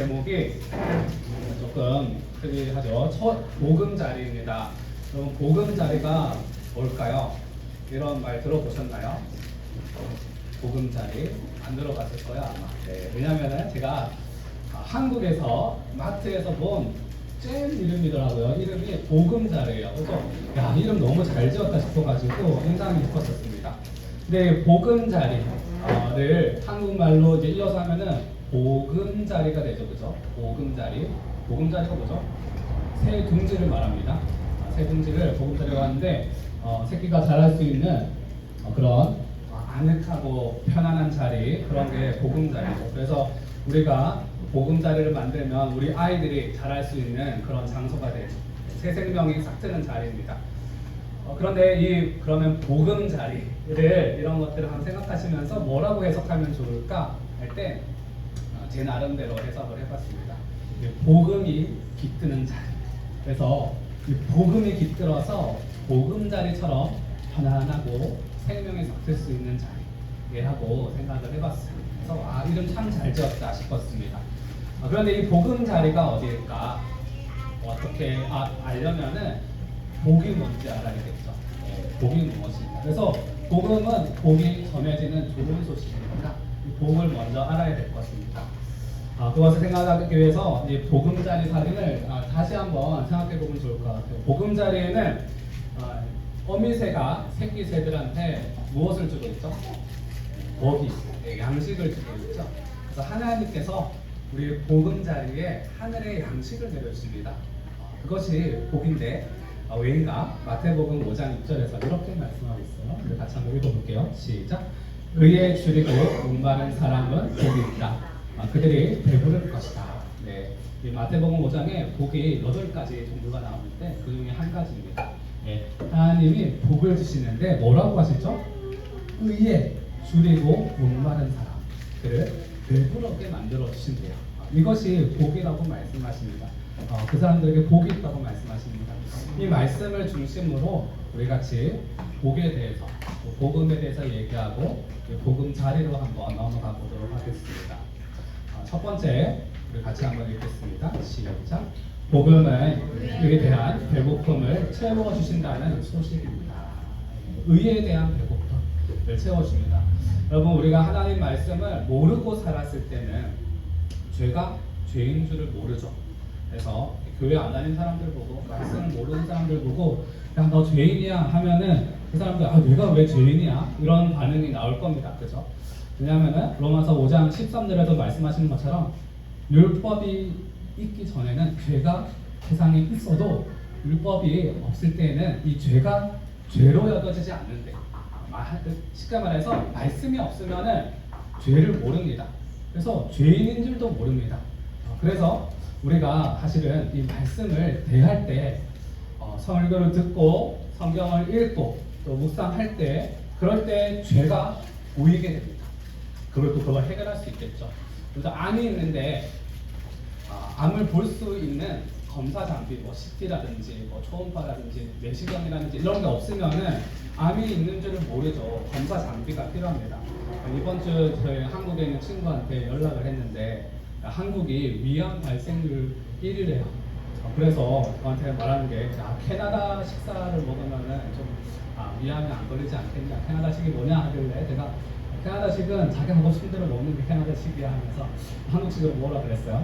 제목이 조금 특이하죠. 첫 보금자리입니다. 그럼 보금자리가 뭘까요? 이런 말 들어보셨나요? 보금자리 안 들어봤을 거예요 아마. 네, 왜냐면은 제가 한국에서 마트에서 본 잼 이름이더라고요. 이름이 보금자리예요. 그래서 야, 이름 너무 잘 지었다 싶어가지고 인상이 깊었었습니다. 근데 보금자리를 한국말로 이제 이어서 하면은 보금자리가 되죠, 그죠? 보금자리. 보금자리가 뭐죠? 새 둥지를 말합니다. 새 둥지를 보금자리라고 하는데 새끼가 자랄 수 있는 그런 아늑하고 편안한 자리, 그런 게 보금자리죠. 그래서 우리가 보금자리를 만들면 우리 아이들이 자랄 수 있는 그런 장소가 되죠. 새 생명이 싹 트는 자리입니다. 그런데 그러면 보금자리를 이런 것들을 한번 생각하시면서 뭐라고 해석하면 좋을까 할 때 제 나름대로 해석을 해봤습니다. 복음이 깃드는 자리. 그래서 이 복음이 깃들어서 보금자리처럼 편안하고 생명이 섞일 수 있는 자리라고 생각을 해봤어요. 그래서 이름 참 잘 지었다 싶었습니다. 그런데 이 보금자리가 어디일까? 어떻게 알려면은 복이 뭔지 알아야겠죠. 복이 무엇인가? 그래서 복음은 복이 전해지는 좋은 소식입니다. 이 복을 먼저 알아야 될 것입니다. 그것을 생각하기 위해서 이 보금자리 사진을 다시 한번 생각해 보면 좋을 것 같아요. 보금자리에는 어미새가 새끼 새들한테 무엇을 주고 있죠? 먹이, 양식을 주고 있죠. 그래서 하나님께서 우리 보금자리에 하늘의 양식을 내려주십니다. 그것이 복인데 왜인가? 마태복음 5장 6절에서 이렇게 말씀하고 있어요. 우리 같이 한번 읽어볼게요. 시작. 의에 줄이고 목마른 사람은 복이 있다. 그들이 배부를 것이다. 네, 이 마태복음 5장에 복이 8가지 종류가 나오는데 그 중에 한 가지입니다. 네, 하나님이 복을 주시는데 뭐라고 하시죠? 의에 줄이고 목마른 사람, 그를 배부르게 만들어 주신대요. 이것이 복이라고 말씀하십니다. 그 사람들에게 복이 있다고 말씀하십니다. 이 말씀을 중심으로 우리 같이 복에 대해서, 복음에 대해서 얘기하고 복음 자리로 한번 넘어가 보도록 하겠습니다. 첫 번째, 우리 같이 한번 읽겠습니다. 시작. 복음은 의에 대한 배고픔을 채워주신다는 소식입니다. 의에 대한 배고픔을 채워줍니다. 여러분, 우리가 하나님 말씀을 모르고 살았을 때는 죄가 죄인 줄을 모르죠. 그래서 교회 안 다니는 사람들 보고, 말씀을 모르는 사람들 보고, 야, 너 죄인이야 하면은 그 사람들, 내가 왜 죄인이야? 이런 반응이 나올 겁니다. 그죠? 왜냐하면 로마서 5장 13절에도 말씀하시는 것처럼 율법이 있기 전에는 죄가 세상에 있어도 율법이 없을 때에는 이 죄가 죄로 여겨지지 않는데, 쉽게 말해서 말씀이 없으면은 죄를 모릅니다. 그래서 죄인인 줄도 모릅니다. 그래서 우리가 사실은 이 말씀을 대할 때 설교를 듣고 성경을 읽고 또 묵상할 때, 그럴 때 죄가 보이게 됩니다. 그걸 해결할 수 있겠죠. 그래서 암이 있는데 암을 볼 수 있는 검사 장비, CT라든지 초음파라든지 내시경이라든지 이런 게 없으면은 암이 있는 줄을 모르죠. 검사 장비가 필요합니다. 이번 주 저희 한국에 있는 친구한테 연락을 했는데 한국이 위암 발생률 1위래요. 그래서 저한테 말하는 게 캐나다 식사를 먹으면은 좀 위암이 안 걸리지 않겠냐, 캐나다식이 뭐냐 하길래 제가 캐나다식은 자기 하고 싶은 대로 먹는 게 캐나다식이야 하면서 한국식으로 먹으라 그랬어요.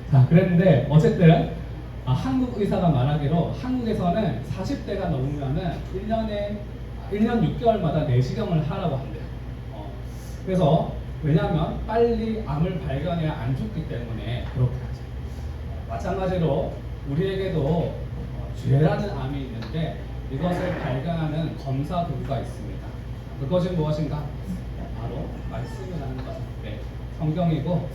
자, 그랬는데 어쨌든 한국 의사가 말하기로 한국에서는 40대가 넘으면은 1년 6개월마다 내시경을 하라고 한대요. 그래서 왜냐하면 빨리 암을 발견해야 안 죽기 때문에 그렇게 하죠. 마찬가지로 우리에게도 죄라는 암이 있는데 이것을 발견하는 검사 도구가 있습니다. 그것이 무엇인가? 바로 말씀이라는 것. 네, 성경이고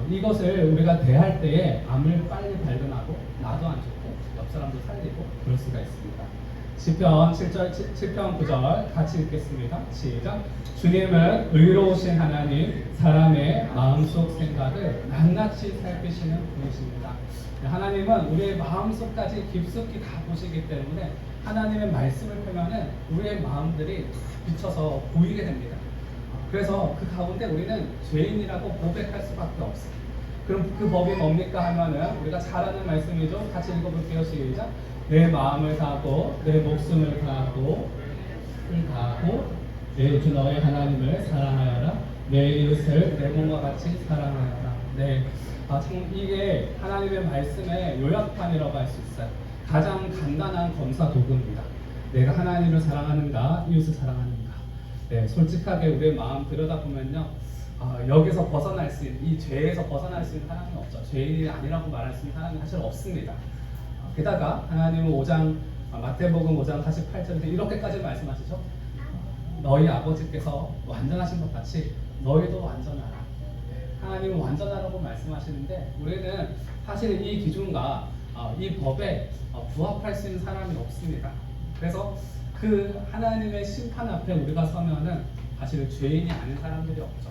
이것을 우리가 대할 때에 암을 빨리 발견하고 나도 안 죽고 옆 사람도 살리고 그럴 수가 있습니다. 시편 7편 9절 같이 읽겠습니다. 시작. 주님은 의로우신 하나님, 사람의 마음속 생각을 낱낱이 살피시는 분이십니다. 하나님은 우리의 마음속까지 깊숙이 다 보시기 때문에 하나님의 말씀을 펴면은 우리의 마음들이 비춰서 보이게 됩니다. 그래서 그 가운데 우리는 죄인이라고 고백할 수밖에 없어요. 그럼 그 법이 뭡니까 하면은 우리가 잘 아는 말씀이죠. 같이 읽어볼게요. 시작. 내 마음을 다하고 내 목숨을 다하고 내 주 너의 하나님을 사랑하여라. 내 이웃을 내 몸과 같이 사랑하여라. 네, 참 이게 하나님의 말씀의 요약판이라고 할 수 있어요. 가장 간단한 검사 도구입니다. 내가 하나님을 사랑하는가, 이웃을 사랑하는가. 네, 솔직하게 우리의 마음 들여다보면요, 여기서 벗어날 수 있는, 이 죄에서 벗어날 수 있는 사람이 없죠. 죄인이 아니라고 말할 수 있는 사람이 사실 없습니다. 게다가 하나님은 마태복음 5장 48절에서 이렇게까지 말씀하시죠. 너희 아버지께서 완전하신 것 같이 너희도 완전하라. 하나님은 완전하라고 말씀하시는데 우리는 사실 이 기준과 이 법에 부합할 수 있는 사람이 없습니다. 그래서 그 하나님의 심판 앞에 우리가 서면은 사실 죄인이 아닌 사람들이 없죠.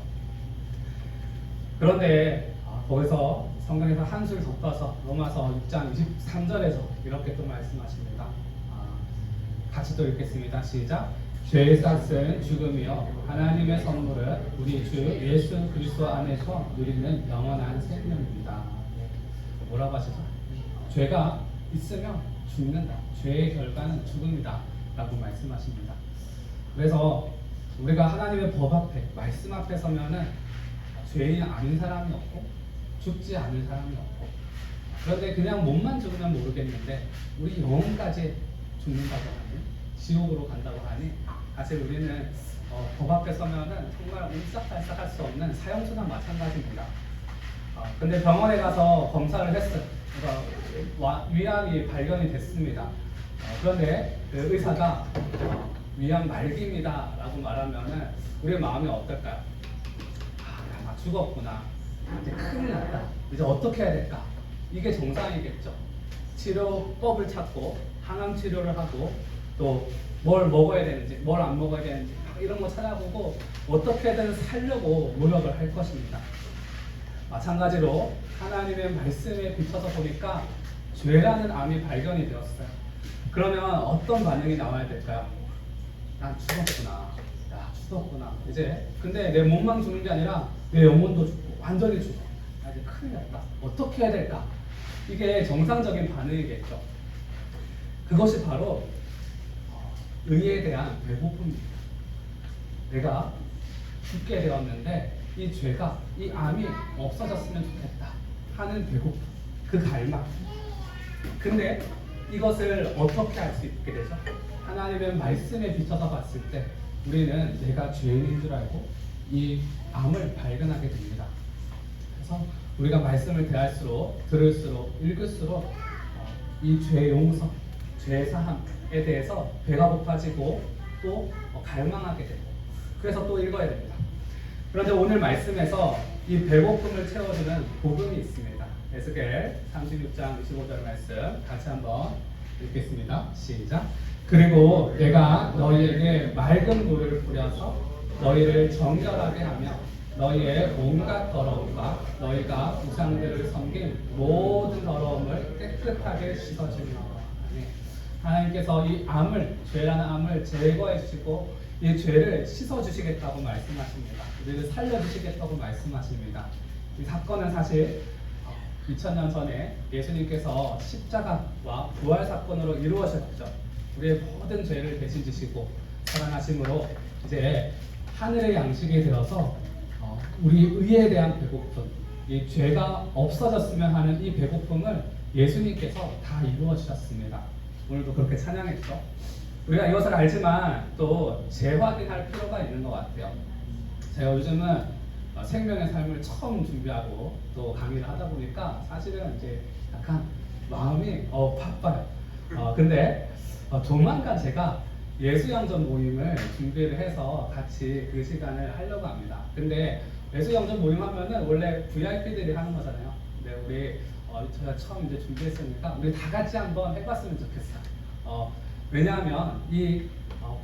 그런데 거기서 성경에서 한술 더 떠서 로마서 6장 23절에서 이렇게 또 말씀하십니다. 같이 또 읽겠습니다. 시작. 죄의 싹은 죽음이요 하나님의 선물은 우리 주 예수 그리스도 안에서 누리는 영원한 생명입니다. 뭐라고 하시죠? 죄가 있으면 죽는다. 죄의 결과는 죽음이다 라고 말씀하십니다. 그래서 우리가 하나님의 법 앞에, 말씀 앞에 서면은 죄인이 아닌 사람이 없고 죽지 않을 사람이 없고, 그런데 그냥 몸만 죽으면 모르겠는데 우리 영혼까지 죽는다고 하니, 지옥으로 간다고 하니 사실 우리는 법 앞에 서면은 정말 옴싹달싹 할 수 없는 사형수나 마찬가지입니다. 근데 병원에 가서 검사를 했어요. 그러니까 위암이 발견이 됐습니다. 그런데 그 의사가 위암 말기입니다 라고 말하면은 우리의 마음이 어떨까요? 나 죽었구나. 이제 큰일 났다. 이제 어떻게 해야 될까? 이게 정상이겠죠. 치료법을 찾고 항암 치료를 하고 또 뭘 먹어야 되는지, 뭘 안 먹어야 되는지 이런 거 찾아보고 어떻게든 살려고 노력을 할 것입니다. 마찬가지로 하나님의 말씀에 비춰서 보니까 죄라는 암이 발견이 되었어요. 그러면 어떤 반응이 나와야 될까요? 난 죽었구나. 야, 죽었구나. 이제 근데 내 몸만 죽는 게 아니라 내 영혼도 죽고 완전히 죽어. 이제 큰일 났다. 어떻게 해야 될까? 이게 정상적인 반응이겠죠. 그것이 바로 의에 대한 배고픔입니다. 내가 죽게 되었는데 이 죄가, 이 암이 없어졌으면 좋겠다 하는 배고픔, 그 갈망. 근데 이것을 어떻게 할 수 있게 되죠? 하나님의 말씀에 비춰서 봤을 때 우리는 내가 죄인인 줄 알고 이 암을 발견하게 됩니다. 그래서 우리가 말씀을 들을수록 읽을수록 이 죄 용서, 죄 사함에 대해서 배가 고파지고 또 갈망하게 되고, 그래서 또 읽어야 됩니다. 그런데 오늘 말씀에서 이 배고픔을 채워주는 복음이 있습니다. 에스겔 36장 25절 말씀 같이 한번 읽겠습니다. 시작. 그리고 내가 너희에게 맑은 물을 뿌려서 너희를 정결하게 하며 너희의 온갖 더러움과 너희가 우상들을 섬긴 모든 더러움을 깨끗하게 씻어주리라. 하나님께서 이 암을, 죄라는 암을 제거해 주시고 이 죄를 씻어 주시겠다고 말씀하십니다. 우리를 살려 주시겠다고 말씀하십니다. 이 사건은 사실 2000년 전에 예수님께서 십자가와 부활 사건으로 이루어졌죠. 우리의 모든 죄를 대신 지시고 살아나심으로 이제 하늘의 양식이 되어서 우리 의에 대한 배고픔, 이 죄가 없어졌으면 하는 이 배고픔을 예수님께서 다 이루어 주셨습니다. 오늘도 그렇게 찬양했죠. 우리가 이것을 알지만 또 재확인할 필요가 있는 것 같아요. 제가 요즘은 생명의 삶을 처음 준비하고 또 강의를 하다 보니까 사실은 이제 약간 마음이 바빠요. 근데 조만간 제가 예수영전 모임을 준비를 해서 같이 그 시간을 하려고 합니다. 근데 예수영전 모임 하면은 원래 VIP들이 하는 거잖아요. 근데 우리 제가 처음 이제 준비했으니까 우리 다 같이 한번 해봤으면 좋겠어요. 왜냐하면 이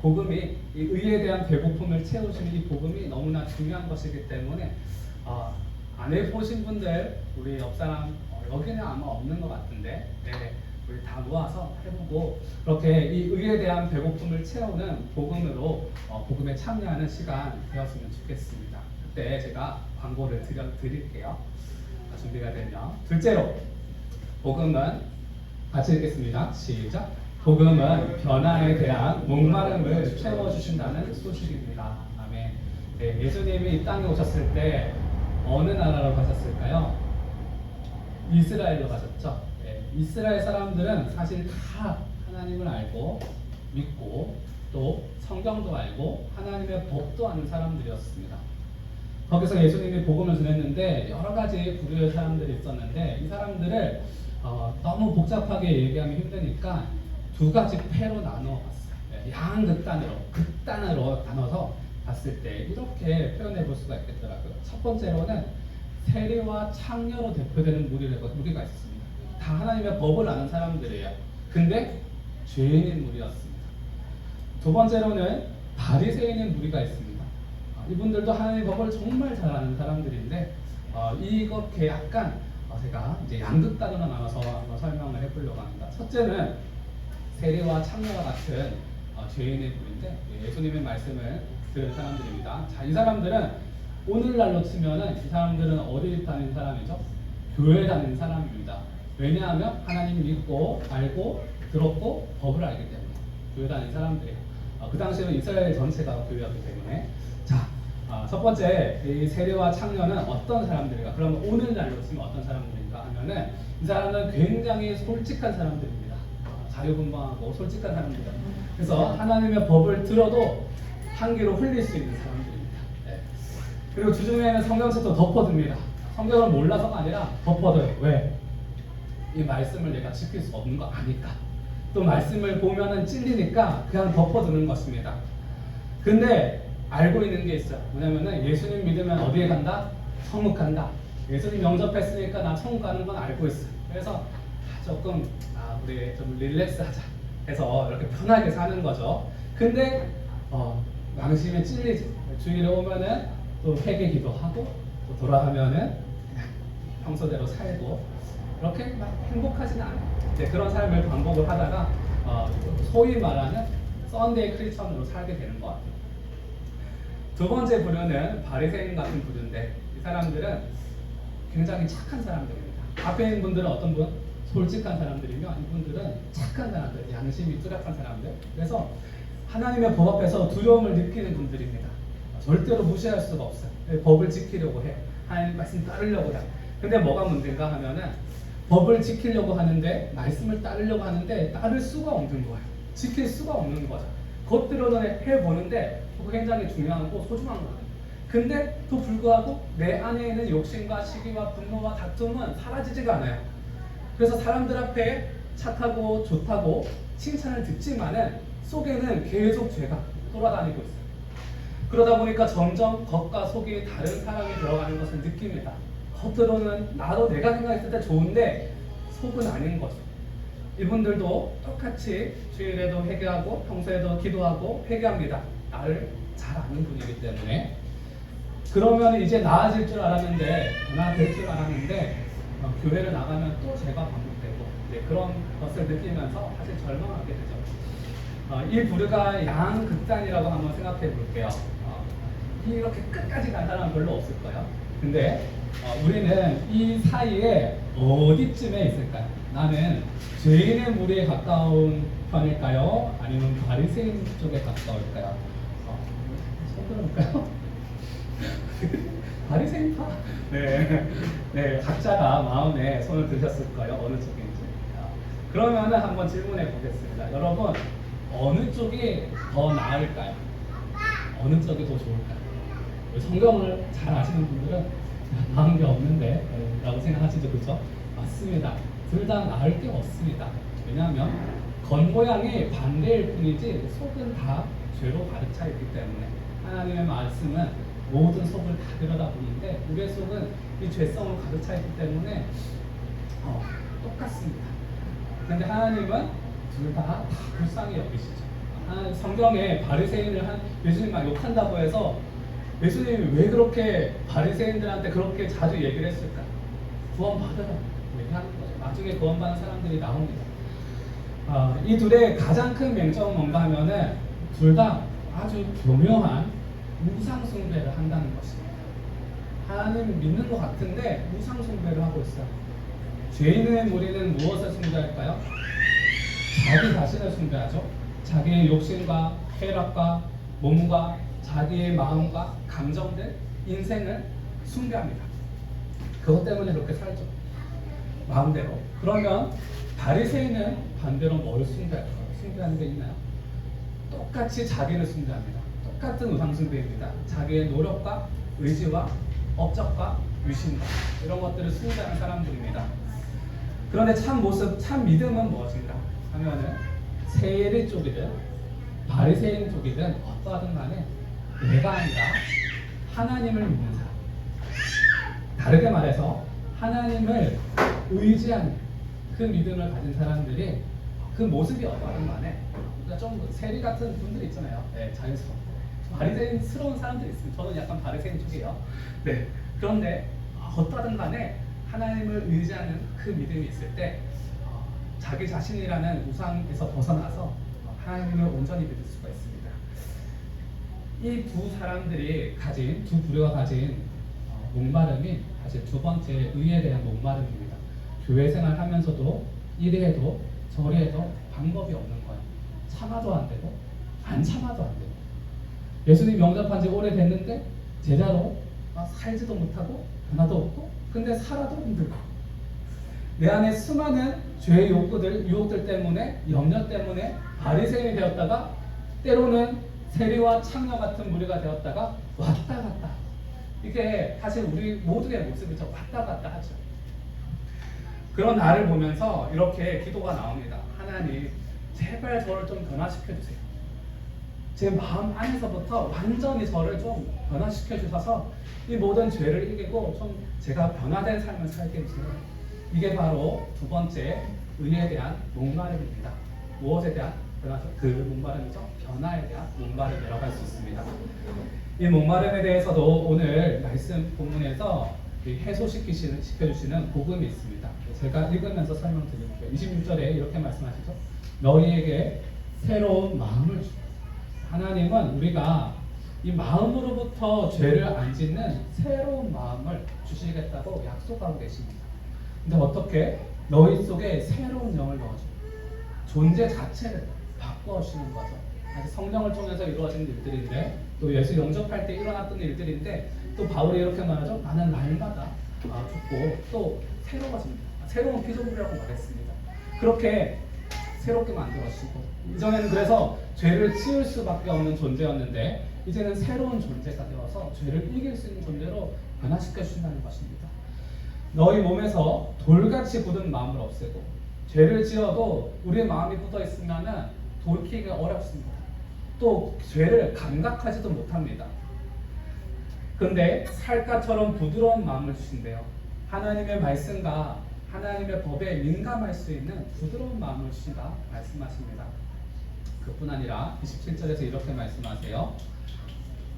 복음이, 이 의에 대한 배고픔을 채우시는 이 복음이 너무나 중요한 것이기 때문에 안 해보신 분들, 우리 옆 사람 여기는 아마 없는 것 같은데, 네, 우리 다 모아서 해보고 그렇게 이 의에 대한 배고픔을 채우는 복음으로 복음에 참여하는 시간 되었으면 좋겠습니다. 그때 제가 광고를 드릴게요. 준비가 되면 둘째로 복음은 같이 읽겠습니다. 시작. 복음은 변화에 대한 목마름을 채워주신다는 소식입니다. 아멘. 네, 예수님이 이 땅에 오셨을 때 어느 나라로 가셨을까요? 이스라엘로 가셨죠. 네, 이스라엘 사람들은 사실 다 하나님을 알고 믿고 또 성경도 알고 하나님의 법도 아는 사람들이었습니다. 거기서 예수님이 복음을 전했는데 여러 가지 부류의 사람들이 있었는데 이 사람들을 너무 복잡하게 얘기하면 힘드니까 두 가지 패로 나누어 봤어요. 극단으로 나눠서 봤을 때 이렇게 표현해 볼 수가 있겠더라고요. 첫 번째로는 세리와 창녀로 대표되는 무리가 있었습니다. 다 하나님의 법을 아는 사람들이에요. 근데 죄인인 무리였습니다. 두 번째로는 바리새인인 무리가 있습니다. 이분들도 하나님의 법을 정말 잘 아는 사람들인데 이렇게 약간 제가 이제 양극단으로 나눠서 한번 설명을 해보려고 합니다. 첫째는 세리와 창녀와 같은 죄인의 무리인데 예수님의 말씀을 들은 사람들입니다. 자, 이 사람들은 오늘날로 치면은 이 사람들은 어디 다니는 사람이죠? 교회 다니는 사람입니다. 왜냐하면 하나님 믿고 알고 들었고 법을 알기 때문에 교회 다니는 사람들이에요. 그 당시에는 이스라엘 전체가 교회였기 때문에. 자, 첫 번째 이 세리와 창녀는 어떤 사람들인가? 그러면 오늘날로 치면 어떤 사람들인가 하면은 이 사람은 굉장히 솔직한 사람들입니다. 자유분방하고 솔직한 사람들이다. 그래서 하나님의 법을 들어도 한 귀로 흘릴 수 있는 사람들입니다. 네. 그리고 주중에는 성경책도 덮어둡니다. 성경을 몰라서가 아니라 덮어둬요. 왜? 이 말씀을 내가 지킬 수 없는 거 아니까. 또 말씀을 보면은 찔리니까 그냥 덮어두는 것입니다. 근데 알고 있는 게 있어요. 뭐냐면은 예수님 믿으면 어디에 간다? 천국 간다. 예수님 영접했으니까 나 천국 가는 건 알고 있어. 그래서 조금 우리 좀 릴렉스 하자 해서 이렇게 편하게 사는 거죠. 근데 양심에 찔리지. 주일에 오면은 또 회개 기도하고 또 돌아가면은 그냥 평소대로 살고 이렇게 막 행복하지는 않아요. 그런 삶을 반복을 하다가 소위 말하는 썬데이 크리스천으로 살게 되는 것 같아요. 두 번째 부류는 바리새인 같은 부류인데 이 사람들은 굉장히 착한 사람들입니다. 앞에 있는 분들은 어떤 분? 솔직한 사람들이며 이분들은 착한 사람들, 양심이 뚜렷한 사람들. 그래서 하나님의 법 앞에서 두려움을 느끼는 분들입니다. 절대로 무시할 수가 없어요. 법을 지키려고 해. 하나님 말씀 따르려고 해. 근데 뭐가 문제인가 하면은 법을 지키려고 하는데 말씀을 따르려고 하는데 따를 수가 없는 거예요. 지킬 수가 없는 거죠. 겉으로는 해보는데 그거 굉장히 중요하고 소중한 거예요. 근데 또 불구하고 내 안에 있는 욕심과 시기와 분노와 다툼은 사라지지가 않아요. 그래서 사람들 앞에 착하고 좋다고 칭찬을 듣지만은 속에는 계속 죄가 돌아다니고 있어요. 그러다 보니까 점점 겉과 속이 다른 사람이 들어가는 것을 느낍니다. 겉으로는 나도 내가 생각했을 때 좋은데 속은 아닌 거죠. 이분들도 똑같이 주일에도 회개하고 평소에도 기도하고 회개합니다. 나를 잘 아는 분이기 때문에. 그러면 이제 나아질 줄 알았는데 나아질 줄 알았는데 교회를 나가면 또 죄가 반복되고 그런 것을 느끼면서 사실 절망하게 되죠. 이 부류가 양극단이라고 한번 생각해 볼게요. 이렇게 끝까지 간 사람은 별로 없을 거예요. 근데 우리는 이 사이에 어디쯤에 있을까요? 나는 죄인의 무리에 가까운 편일까요? 아니면 바리새인 쪽에 가까울까요? 손 들어볼까요? 바리새인파? 네, 각자가 마음에 손을 드셨을 거예요. 어느 쪽인지. 그러면은 한번 질문해 보겠습니다. 여러분, 어느 쪽이 더 나을까요? 어느 쪽이 더 좋을까요? 성경을 잘 아시는 분들은 나은 게 없는데 라고 생각하시죠, 그렇죠? 맞습니다. 둘 다 나을 게 없습니다. 왜냐하면 겉모양이 반대일 뿐이지 속은 다 죄로 가득 차 있기 때문에 하나님의 말씀은 모든 속을 다 들여다보는데 우리의 속은 이 죄성으로 가득 차 있기 때문에 똑같습니다. 그런데 하나님은 둘 다 불쌍히 여기시죠. 성경에 바리새인을 예수님 막 욕한다고 해서 예수님이 왜 그렇게 바리새인들한테 그렇게 자주 얘기를 했을까? 구원받으라고 얘기하는 거죠. 나중에 구원받는 사람들이 나옵니다. 이 둘의 가장 큰 맹점은 뭔가 하면은 둘 다 아주 교묘한 우상 숭배를 한다는 것입니다. 하나님 믿는 것 같은데 우상 숭배를 하고 있어요. 죄인의 무리는 무엇을 숭배할까요? 자기 자신을 숭배하죠. 자기의 욕심과 쾌락과 몸과 자기의 마음과 감정들, 인생을 숭배합니다. 그것 때문에 그렇게 살죠. 마음대로. 그러면 바리새인은 반대로 뭘 숭배할까요? 숭배하는 게 있나요? 똑같이 자기를 숭배합니다. 똑같은 우상 숭배입니다. 자기의 노력과 의지와 업적과 유신과 이런 것들을 숭배하는 사람들입니다. 그런데 참 모습, 참 믿음은 무엇인가 하면은 세리 쪽이든 바리새인 쪽이든 어떠하든 간에 내가 아니라 하나님을 믿는 사람, 다르게 말해서 하나님을 의지하는 그 믿음을 가진 사람들이 그 모습이 어떠하든 간에 좀 세리 같은 분들이 있잖아요. 네, 자연스럽고 바리새인스러운 사람들이 있습니다. 저는 약간 바리새인 쪽이에요. 네, 그런데 어떠하든 간에 하나님을 의지하는 그 믿음이 있을 때 자기 자신이라는 우상에서 벗어나서 하나님을 온전히 믿을 수가 있습니다. 이 두 사람들이 가진, 두 부류가 가진 목마름이 사실 두 번째 의에 대한 목마름입니다. 교회 생활하면서도 이리 해도 저리 해도 방법이 없는 거예요. 참아도 안 되고 안 참아도 안 되고 예수님 영접한 지 오래됐는데 제자로 살지도 못하고 변화도 없고 근데 살아도 힘들고 내 안에 수많은 죄의 욕구들, 유혹들 때문에 염려 때문에 바리새인이 되었다가 때로는 세리와 창녀 같은 무리가 되었다가 왔다 갔다 이게 사실 우리 모두의 모습이죠. 왔다 갔다 하죠. 그런 나를 보면서 이렇게 기도가 나옵니다. 하나님 제발 저를 좀 변화시켜 주세요. 제 마음 안에서부터 완전히 저를 좀 변화시켜 주셔서 이 모든 죄를 이기고 좀 제가 변화된 삶을 살게 해주세요. 이게 바로 두 번째 의에 대한 목마름입니다. 무엇에 대한 변화죠? 그 목마름이죠. 변화에 대한 목마름이라고 할 수 있습니다. 이 목마름에 대해서도 오늘 말씀 본문에서 해소시켜주시는 복음이 있습니다. 제가 읽으면서 설명드릴게요. 26절에 이렇게 말씀하시죠. 너희에게 새로운 마음을 주고 하나님은 우리가 이 마음으로부터 죄를 안 짓는 새로운 마음을 주시겠다고 약속하고 계십니다. 근데 어떻게? 너희 속에 새로운 영을 넣어줘요. 존재 자체를 바꿔주시는 거죠. 아직 성령을 통해서 이루어진 일들인데 또 예수 영접할 때 일어났던 일들인데 또 바울이 이렇게 말하죠. 나는 날마다 죽고 또 새로워집니다. 새로운 피조물이라고 말했습니다. 그렇게 새롭게 만들어주시고 이전에는 그래서 죄를 치울 수밖에 없는 존재였는데 이제는 새로운 존재가 되어서 죄를 이길 수 있는 존재로 변화시켜 주신다는 것입니다. 너희 몸에서 돌같이 굳은 마음을 없애고 죄를 지어도 우리의 마음이 굳어 있으면 돌이키기가 어렵습니다. 또 죄를 감각하지도 못합니다. 그런데 살갗처럼 부드러운 마음을 주신대요. 하나님의 말씀과 하나님의 법에 민감할 수 있는 부드러운 마음을 주신다 말씀하십니다. 그뿐 아니라 27절에서 이렇게 말씀하세요.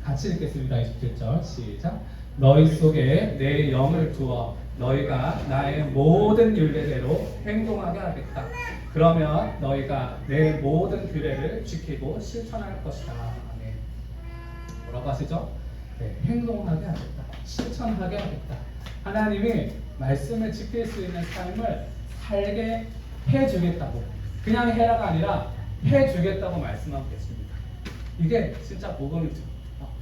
같이 읽겠습니다. 27절 시작. 너희 속에 내 영을 두어 너희가 나의 모든 율례대로 행동하게 하겠다. 그러면 너희가 내 모든 규례를 지키고 실천할 것이다. 네. 뭐라고 하시죠? 네, 행동하게 하겠다. 실천하게 하겠다. 하나님이 말씀을 지킬 수 있는 삶을 살게 해주겠다고 그냥 해라가 아니라 해주겠다고 말씀하고 계십니다. 이게 진짜 복음이죠.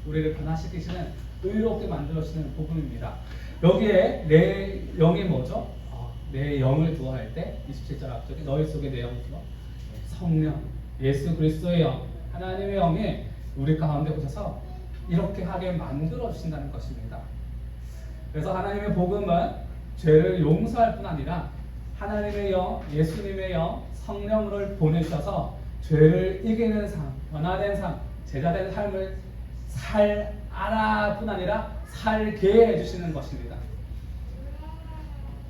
우리를 변화시키시는 의롭게 만들어주시는 복음입니다. 여기에 내 영이 뭐죠? 내 영을 두어 할 때 27절 앞쪽에 너희 속에 내 영을 두어 성령 예수 그리스도의 영 하나님의 영이 우리 가운데 오셔서 이렇게 하게 만들어 주신다는 것입니다. 그래서 하나님의 복음은 죄를 용서할 뿐 아니라 하나님의 영, 예수님의 영, 성령을 보내셔서 죄를 이기는 삶, 변화된 삶, 제자된 삶을 살아뿐 아니라 살게 해주시는 것입니다.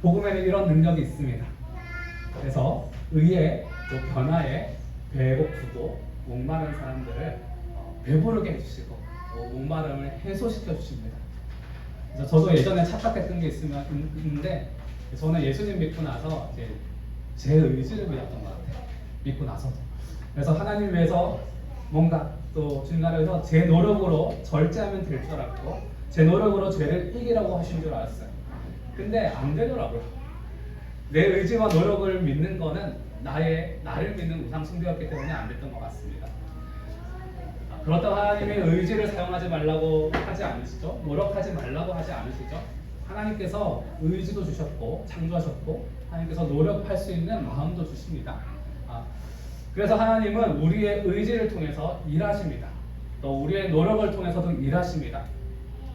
복음에는 이런 능력이 있습니다. 그래서 의에 또 변화에 배고프고 목마른 사람들을 배부르게 해주시고 또 목마름을 해소시켜 주십니다. 그래서 저도 예전에 착각했던 게 있는데 저는 예수님 믿고 나서 이제 제 의지를 믿었던 것 같아요. 믿고 나서도. 그래서 하나님 위해서 뭔가 또 주님 나라에서 제 노력으로 절제하면 될 줄 알았고 제 노력으로 죄를 이기라고 하신 줄 알았어요. 근데 안 되더라고요. 내 의지와 노력을 믿는 거는 나를 믿는 우상 숭배였기 때문에 안 됐던 것 같습니다. 그렇다고 하나님의 의지를 사용하지 말라고 하지 않으시죠? 노력하지 말라고 하지 않으시죠? 하나님께서 의지도 주셨고 창조하셨고 하나님께서 노력할 수 있는 마음도 주십니다. 그래서 하나님은 우리의 의지를 통해서 일하십니다. 또 우리의 노력을 통해서도 일하십니다.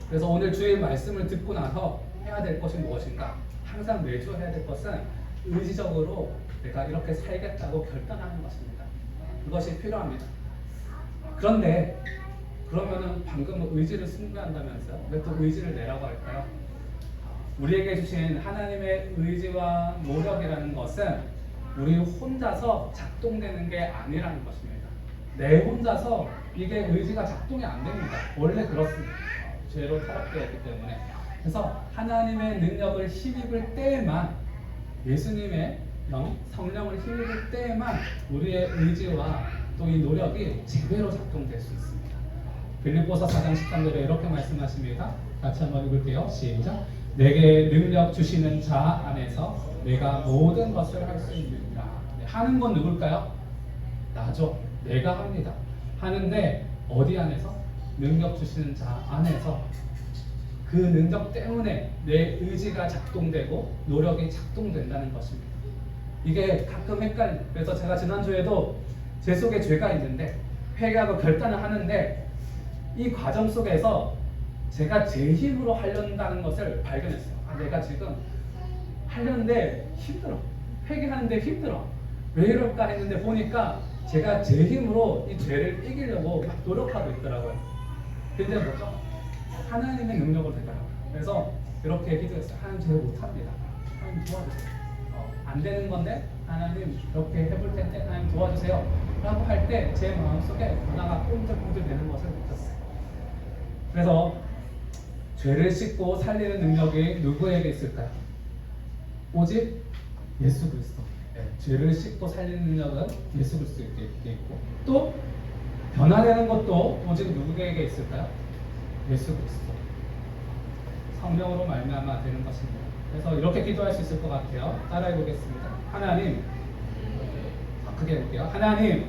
그래서 오늘 주의 말씀을 듣고 나서 해야 될 것이 무엇인가? 항상 매주 해야 될 것은 의지적으로 내가 이렇게 살겠다고 결단하는 것입니다. 그것이 필요합니다. 그런데 그러면은 방금 의지를 숭배한다면서요? 왜 또 의지를 내라고 할까요? 우리에게 주신 하나님의 의지와 노력이라는 것은 우리 혼자서 작동되는 게 아니라는 것입니다. 내 혼자서 이게 의지가 작동이 안 됩니다. 원래 그렇습니다. 죄로 타락되었기 때문에. 그래서 하나님의 능력을 힘입을 때에만, 예수님의 영, 성령을 힘입을 때에만 우리의 의지와 또 이 노력이 제대로 작동될 수 있습니다. 빌립보서 4장 13절에 이렇게 말씀하십니다. 같이 한번 읽을게요. 시작. 내게 능력 주시는 자 안에서 내가 모든 것을 할 수 있느니라. 하는 건 누굴까요? 나죠. 내가 합니다. 하는데 어디 안에서? 능력 주시는 자 안에서. 그 능력 때문에 내 의지가 작동되고 노력이 작동된다는 것입니다. 이게 가끔 헷갈려요. 그래서 제가 지난주에도 제 속에 죄가 있는데 회개하고 결단을 하는데 이 과정 속에서 제가 제 힘으로 하려는 것을 발견했어요. 내가 지금 하려는데 힘들어. 회개하는데 힘들어. 왜 이럴까 했는데 보니까 제가 제 힘으로 이 죄를 이기려고 막 노력하고 있더라고요. 근데 뭐죠? 하나님의 능력으로 되더라고요. 그래서 이렇게 기도했어요. 하나님 제가 못합니다. 하나님 도와주세요. 안 되는 건데 하나님 이렇게 해볼 텐데 하나님 도와주세요. 라고 할 때 제 마음속에 변화가 꿈틀꿈틀 되는 것을 느꼈어요. 그래서 죄를 씻고 살리는 능력이 누구에게 있을까요? 오직 예수 그리스도. 죄를 씻고 살리는 능력은 예수 그리스도에게 있고 또 변화되는 것도 오직 누구에게 있을까요? 예수 그리스도. 성령으로 말미암아 되는 것입니다. 그래서 이렇게 기도할 수 있을 것 같아요. 따라해 보겠습니다. 하나님, 크게 해볼게요. 하나님,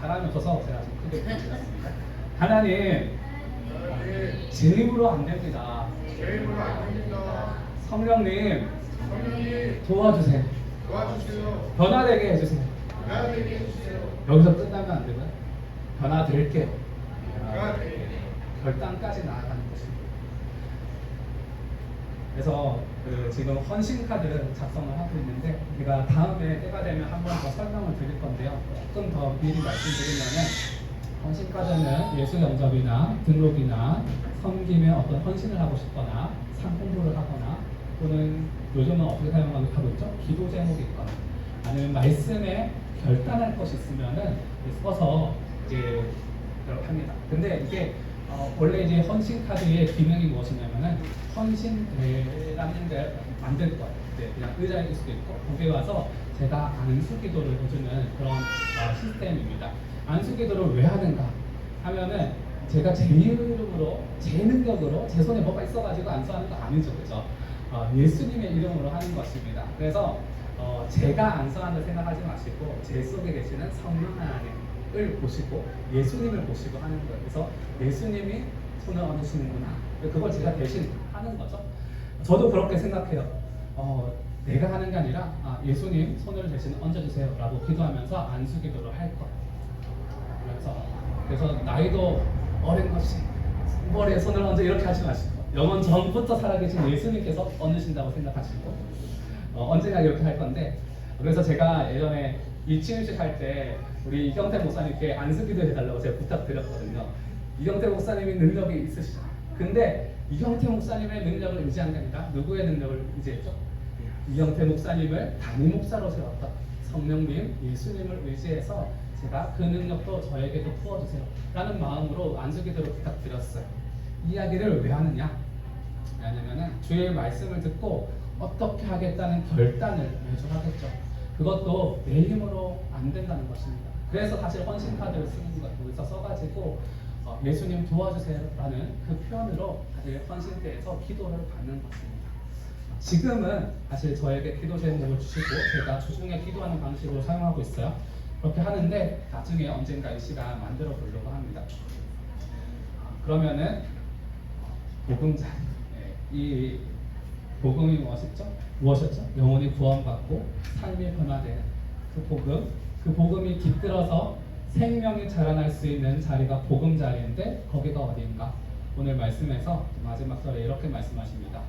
사람이 없어서 제가 좀 크게 부르겠습니다. 하나님, 제 힘으로 안 됩니다. 성령님, 도와주세요. 변화되게 해주세요. 여기서 끝나면 안 되고요. 변화될게요. 결단까지 나아가는 것입니다. 그래서 지금 헌신 카드 작성을 하고 있는데 제가 다음에 때가 되면 한 번 더 설명을 드릴 건데요. 조금 더 미리 말씀드리면은 헌신 카드는 예수 영접이나 등록이나 섬김에 어떤 헌신을 하고 싶거나 상 홍보를 하거나 또는 요즘은 어떻게 사용하고 있죠? 기도 제목이 있거나 아니면 말씀에 결단할 것이 있으면은 써서 이제 그렇게 합니다. 근데 이게 원래 이제 헌신 카드의 기능이 무엇이냐면은 헌신대라는 데 만들 거예요. 그냥 의자에 있을 수도 있고 거기에 와서 제가 안수기도를 해주는 그런 시스템입니다. 안수기도를 왜 하는가 하면은 제가 제 이름으로 제 능력으로 제 손에 뭐가 있어가지고 안수하는 거 아니죠, 그죠? 예수님의 이름으로 하는 것입니다. 그래서 제가 안수한다 생각하지 마시고 제 속에 계시는 성령 하나님을 보시고 예수님을 보시고 하는 거예요. 그래서 예수님이 손을 얹으시는구나. 그걸 제가 대신 하는 거죠. 저도 그렇게 생각해요. 내가 하는 게 아니라 예수님 손을 대신 얹어주세요 라고 기도하면서 안수기도를 할 거예요. 그래서 나이도 어린 것이 머리에 손을 얹어 이렇게 하지 마시고 영원 전부터 살아계신 예수님께서 얹으신다고 생각하시고 언젠가 이렇게 할 건데 그래서 제가 예전에 이치유식 할 때 우리 이경태 목사님께 안수기도 해달라고 제가 부탁드렸거든요. 이경태 목사님이 능력이 있으시잖아요. 근데 이경태 목사님의 능력을 의지한 게 아니라 누구의 능력을 의지했죠? 이경태 목사님을 담임 목사로 세웠던 성령님, 예수님을 의지해서 제가 그 능력도 저에게도 부어주세요 라는 마음으로 안수기도를 부탁드렸어요. 이 이야기를 왜 하느냐? 왜냐면은 주의 말씀을 듣고 어떻게 하겠다는 결단을 매주 하겠죠. 그것도 내 힘으로 안 된다는 것입니다. 그래서 사실 헌신 카드를 쓰는 거예요. 거기서 써가지고 예수님 도와주세요라는 그 표현으로 다들 헌신대에서 기도를 받는 것입니다. 지금은 사실 저에게 기도 제목을 주시고 제가 주중에 기도하는 방식으로 사용하고 있어요. 그렇게 하는데 나중에 언젠가 이 시간 만들어 보려고 합니다. 그러면은 복음자, 이 복음이 무엇이었죠? 영혼이 구원받고 삶이 변화되는 그 복음, 그 복음이 깃들어서 생명이 자라날 수 있는 자리가 복음 자리인데 거기가 어디인가? 오늘 말씀에서 마지막 절에 이렇게 말씀하십니다.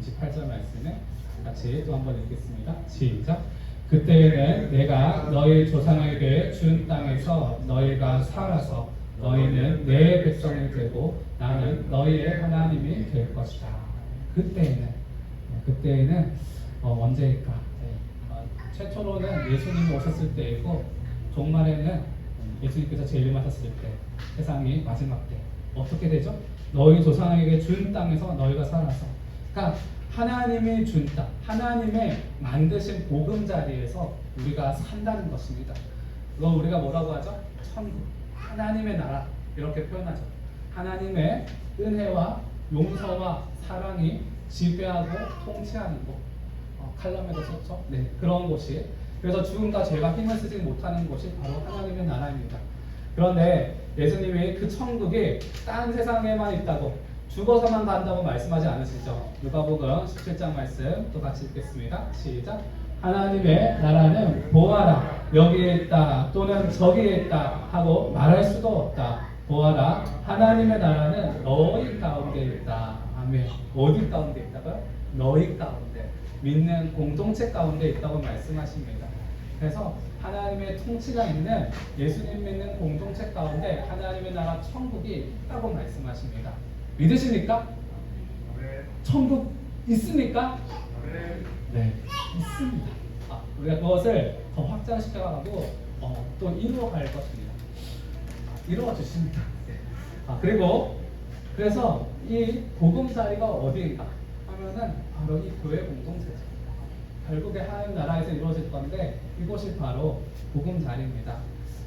28절 말씀에 같이 또 한번 읽겠습니다. 시작. 그때에는 내가 너희 조상에게 준 땅에서 너희가 살아서 너희는 내 백성이 되고 나는 너희의 하나님이 될 것이다. 그때에는 언제일까? 최초로는 예수님이 오셨을 때이고 종말에는 예수님께서 재림하셨을 때, 세상이 마지막 때 어떻게 되죠? 너희 조상에게 준 땅에서 너희가 살아서, 그러니까 하나님이 준 땅, 하나님의 만드신 복음 자리에서 우리가 산다는 것입니다. 그거 우리가 뭐라고 하죠? 천국, 하나님의 나라 이렇게 표현하죠. 하나님의 은혜와 용서와 사랑이 지배하고 통치하는 곳. 칼럼에도 썼죠. 네, 그런 곳이. 그래서 죽음과 죄가 힘을 쓰지 못하는 곳이 바로 하나님의 나라입니다. 그런데 예수님이 그 천국이 딴 세상에만 있다고, 죽어서만 간다고 말씀하지 않으시죠. 누가복음 17장 말씀 또 같이 읽겠습니다. 시작. 하나님의 나라는 보아라 여기에 있다 또는 저기에 있다 하고 말할 수도 없다. 보아라 하나님의 나라는 너희 가운데 있다. 아멘. 어디 가운데 있다고요? 너희 가운데, 믿는 공동체 가운데 있다고 말씀하십니다. 그래서 하나님의 통치가 있는 예수님 믿는 공동체 가운데 하나님의 나라 천국이 있다고 말씀하십니다. 믿으십니까? 천국 있습니까? 네, 있습니다. 우리가 그것을 더 확장시켜가지고 또 이루어갈 것입니다. 이루어 주십니다. 그래서 이 복음 자리가 어디인가 하면은 바로 이 교회 공동체죠. 결국에 하나님 나라에서 이루어질 건데 이곳이 바로 복음 자리입니다.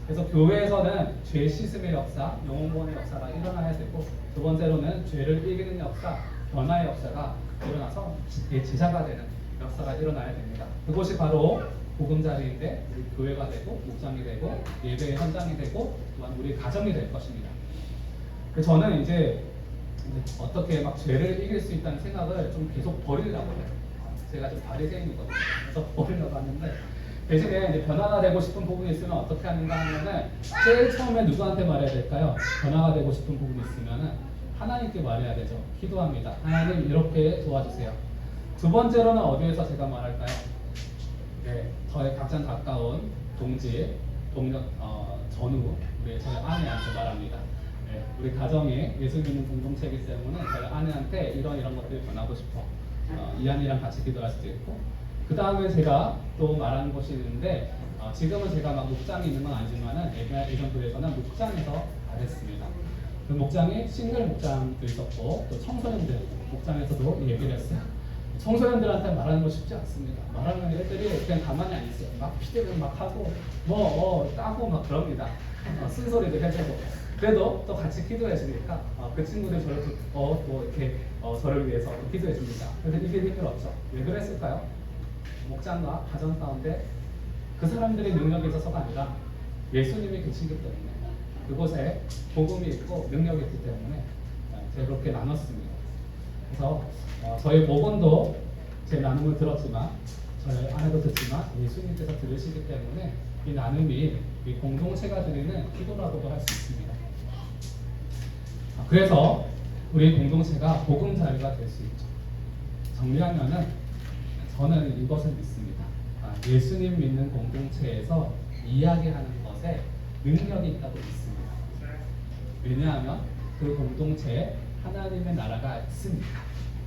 그래서 교회에서는 죄 씻음의 역사, 영혼 구원의 역사가 일어나야 되고, 두 번째로는 죄를 이기는 역사, 변화의 역사가 일어나서 제자가 되는 역사가 일어나야 됩니다. 그곳이 바로 복음 자리인데 우리 교회가 되고 목장이 되고 예배의 현장이 되고 또한 우리 가정이 될 것입니다. 그래서 저는 이제 어떻게 막 죄를 이길 수 있다는 생각을 좀 계속 버리려고 해요. 제가 좀 바리새인이거든요. 그래서 버리려고 하는데 대신에 이제 변화가 되고 싶은 부분이 있으면 어떻게 하는가 하면은 제일 처음에 누구한테 말해야 될까요? 변화가 되고 싶은 부분이 있으면은 하나님께 말해야 되죠. 기도합니다. 하나님 이렇게 도와주세요. 두 번째로는 어디에서 제가 말할까요? 네, 저의 가장 가까운 동지, 동력, 전우, 저희 아내한테 말합니다. 네, 우리 가정이 예수 믿는 공동체이기 때문에 저희 아내한테 이런 것들을 전하고 싶어. 이한이랑 같이 기도할 수도 있고, 그 다음에 제가 또 말하는 것이 있는데, 지금은 제가 막 목장이 있는 건 아니지만은 예전 교회에서는 목장에서 잘했습니다. 그 목장이 싱글 목장도 있었고 또 청소년들 목장에서도 얘기를 했어요. 청소년들한테 말하는 거 쉽지 않습니다. 말하면 애들이 그냥 가만히 안 있어요. 막 피드백 막 하고 따고 막 그럽니다. 쓴소리도 해주고. 그래도 또 같이 기도해 주니까 그 친구들 저를 이렇게 저를 위해서 기도해 줍니다. 그래서 이게 힘들었죠. 왜 그랬을까요? 목장과 가정 가운데 그 사람들의 능력이 있어서가 아니라 예수님이 계시기 때문에, 그곳에 복음이 있고 능력이 있기 때문에 제가 그렇게 나눴습니다. 그래서 저희 목원도 제 나눔을 들었지만, 저희 아내도 듣지만 예수님께서 들으시기 때문에 이 나눔이 이 공동체가 드리는 기도라고도 할 수 있습니다. 그래서 우리 공동체가 복음 자리가 될 수 있죠. 정리하면은 저는 이것을 믿습니다. 예수님 믿는 공동체에서 이야기하는 것에 능력이 있다고 믿습니다. 왜냐하면 그 공동체에 하나님의 나라가 있습니다.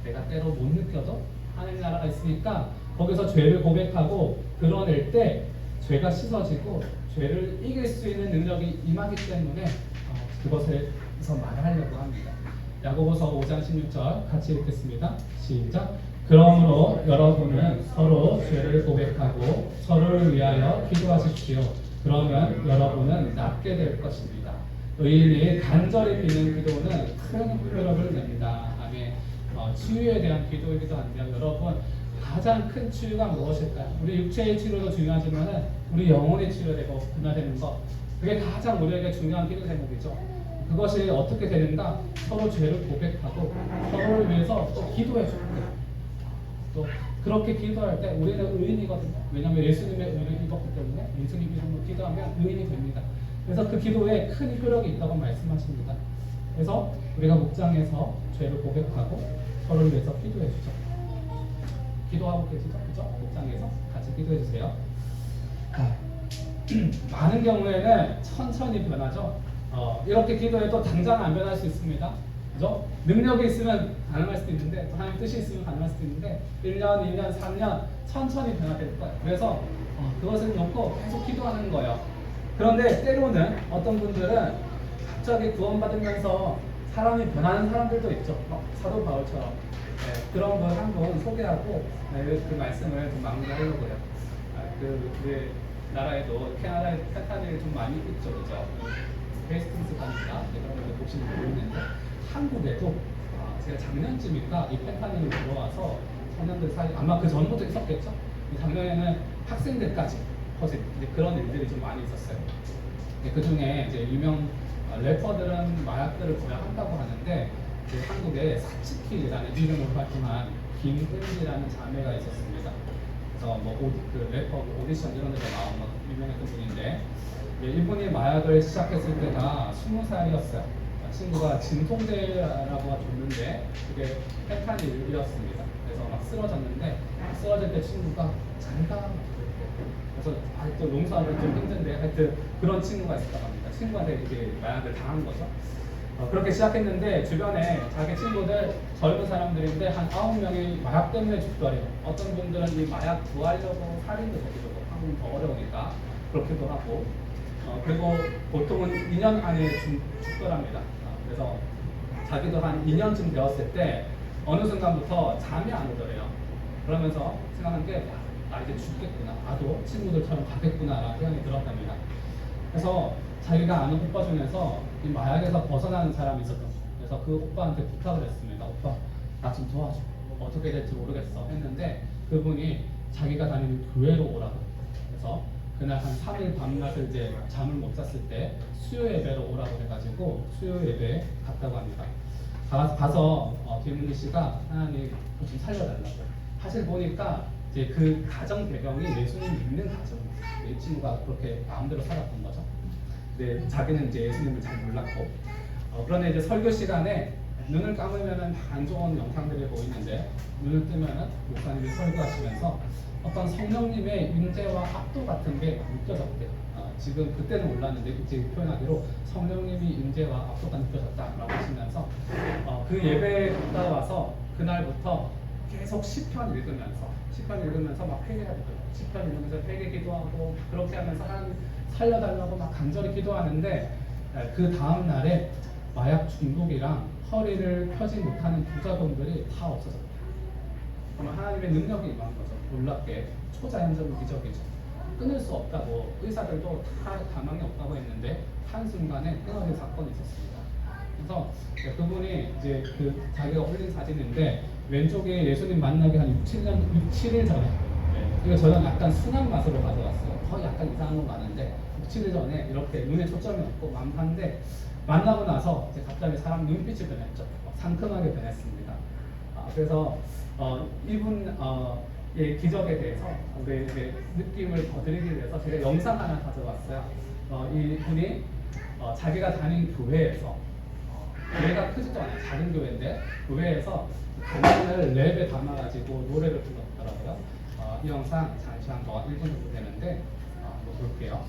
내가 때로 못 느껴도 하나님의 나라가 있으니까 거기서 죄를 고백하고 드러낼 때 죄가 씻어지고 죄를 이길 수 있는 능력이 임하기 때문에 그것에서 말하려고 합니다. 야고보서 5장 16절 같이 읽겠습니다. 시작. 그러므로 여러분은 서로 죄를 고백하고 서로를 위하여 기도하십시오. 그러면 여러분은 낫게 될 것입니다. 의인이 간절히 비는 기도는 큰 효력을 냅니다. 아멘. 치유에 대한 기도이기도 한데요. 여러분, 가장 큰 치유가 무엇일까요? 우리 육체의 치료도 중요하지만 우리 영혼의 치료되고 분화되는 것, 그게 가장 우리에게 중요한 기도 제목이죠. 그것이 어떻게 되는가? 서로 죄를 고백하고 서로를 위해서 또 기도해주고, 또 그렇게 기도할 때 우리는 의인이거든요. 왜냐하면 예수님의 의를 입었기 때문에 예수님 이름으로 기도하면 의인이 됩니다. 그래서 그 기도에 큰 효력이 있다고 말씀하십니다. 그래서 우리가 목장에서 죄를 고백하고 서로를 위해서 기도해주죠. 기도하고 계시죠? 그죠? 목장에서 같이 기도해주세요. 많은 경우에는 천천히 변하죠. 이렇게 기도해도 당장 안 변할 수 있습니다. 그죠? 능력이 있으면 가능할 수도 있는데, 하나님 뜻이 있으면 가능할 수도 있는데, 1년, 2년, 3년 천천히 변화될 거예요. 그래서 그것을 놓고 계속 기도하는 거예요. 그런데 때로는 어떤 분들은 갑자기 구원받으면서 사람이 변하는 사람들도 있죠. 사도 바울처럼. 네, 그런 분 한 분 소개하고 그 말씀을 좀 마무리하려고 해요. 그 나라에도 캐나다에 페탄일이 좀 많이 있죠, 그죠? 베이스팅스 가니까 그런 걸 보시면 모르겠는데, 한국에도 제가 작년쯤인가 이 페탄일이 들어와서 청년들 사이, 아마 그 전부터 있었겠죠? 작년에는 학생들까지 퍼진 그런 일들이 좀 많이 있었어요. 그 중에 이제 유명 래퍼들은 마약들을 구매한다고 하는데, 한국에 사치키라는 이름으로 활동한 김은지라는 자매가 있었습니다. 그래서 그 래퍼 오디션 이런 데서 나온 유명했던 분인데, 이분이 마약을 시작했을 때가 20살이었어요. 친구가 진통제라고 줬는데 그게 페탄일이었습니다. 그래서 막 쓰러졌는데, 쓰러질 때 친구가 잘가, 그래서 하여튼 용서하기 좀 힘든데 하여튼 그런 친구가 있었다고 합니다. 친구한테 이제 마약을 당한 거죠. 그렇게 시작했는데 주변에 자기 친구들 젊은 사람들인데 한 9명이 마약 때문에 죽더래요. 어떤 분들은 이 마약 구하려고 살인도 저지르고, 한국은 더 어려우니까 그렇기도 하고, 그리고 보통은 2년 안에 죽더랍니다. 그래서 자기도 한 2년쯤 되었을 때 어느 순간부터 잠이 안 오더래요. 그러면서 생각한 게, 나 이제 죽겠구나, 나도 친구들처럼 가겠구나 라는 생각이 들었답니다. 그래서 자기가 아는 오빠 중에서 이 마약에서 벗어나는 사람이 있었던 거예요. 그래서 그 오빠한테 부탁을 했습니다. 오빠, 나 좀 도와줘. 어떻게 될지 모르겠어 했는데, 그분이 자기가 다니는 교회로 오라고. 그래서 그날 한 3일 밤낮을 이제 잠을 못 잤을 때 수요 예배로 오라고 해가지고 수요 예배에 갔다고 합니다. 가서 김은희 씨가 하나님 좀 살려달라고. 사실 보니까 이제 그 가정 배경이 예수님 믿는 가정이에요. 이 친구가 그렇게 마음대로 살았던 거죠. 근데 자기는 이제 예수님을 잘 몰랐고, 그런데 이제 설교 시간에 눈을 감으면은 안 좋은 영상들이 보이는데, 눈을 뜨면은 목사님이 설교하시면서 어떤 성령님의 임재와 압도 같은 게 느껴졌대요. 지금 그때는 몰랐는데 이제 표현하기로 성령님이 임재와 압도가 느껴졌다라고 하시면서 그 예배에 갔다 와서 그날부터 계속 시편 읽으면서 막 회개하고, 시편 읽으면서 회개 기도하고, 그렇게 하면서 하나님 살려달라고 막 간절히 기도하는데, 그 다음 날에 마약 중독이랑 허리를 펴지 못하는 부작용들이 다 없어졌대요. 그러면 하나님의 능력이 임한 거죠. 놀랍게 초자연적인 기적이죠. 끊을 수 없다고 의사들도 다 가망이 없다고 했는데 한순간에 끊어진 사건이 있었습니다. 그래서 그분이 이제 자기가 올린 사진인데, 왼쪽에 예수님 만나기 한 6, 7일 전에, 이거 저는 약간 순한 맛으로 가져갔어요. 거의 약간 이상한 건 많은데 6, 7일 전에 이렇게 눈에 초점이 없고 만판데, 만나고 나서 이제 갑자기 사람 눈빛이 변했죠. 상큼하게 변했습니다. 그래서 이분의 기적에 대해서 우리에게 느낌을 더 드리기 위해서 제가 영상 하나 가져왔어요. 이분이 자기가 다닌 교회에서, 교회가 크지도 않아요. 작은 교회인데 교회에서 감정을 랩에 담아가지고 노래를 불렀더라고요. 이 영상 잠시 한 1분 정도 되는데 한번 볼게요.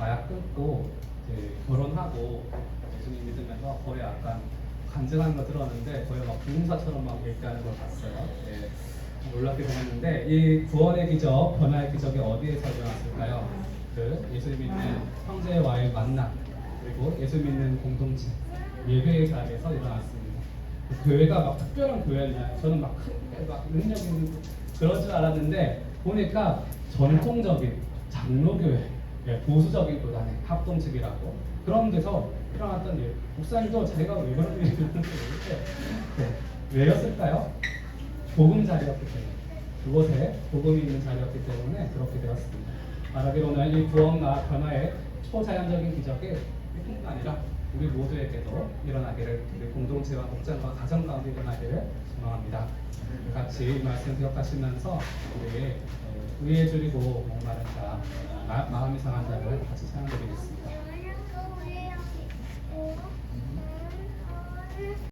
마약 끊고 이제 결혼하고 예수님 믿으면서 거의 약간 간증하는 거 들었는데 거의 막 부흥사처럼 막 얘기하는 걸 봤어요. 예, 놀랍게 생겼는데 이 구원의 기적, 변화의 기적이 어디에서 일어났을까요? 그 예수 믿는 형제와의 만남 그리고 예수 믿는 공동체 예배의 자리에서 일어났습니다. 교회가 막 특별한 교회였나요? 저는 막 크게 막 능력 있는 그런 줄 알았는데 보니까 전통적인 장로교회, 예, 보수적인 교단의 합동측이라고 그런 데서 일어났던 일. 목사님도 자기가 왜 그런 일이 있는지 모르겠어요. 네, 왜였을까요? 복음 자리였기 때문에 그곳에 복음이 있는 자리였기 때문에 그렇게 되었습니다. 말하기로는 이 구원과 변화의 초자연적인 기적이 뿐만 아니라 우리 모두에게도 일어나기를 우리 공동체와 목장과 가정 가운데 일어나기를 소망합니다. 같이 이 말씀 기억하시면서 우리 의에 줄이고 목마른 자 마음이 상한 자를 같이 찬양드리겠습니다.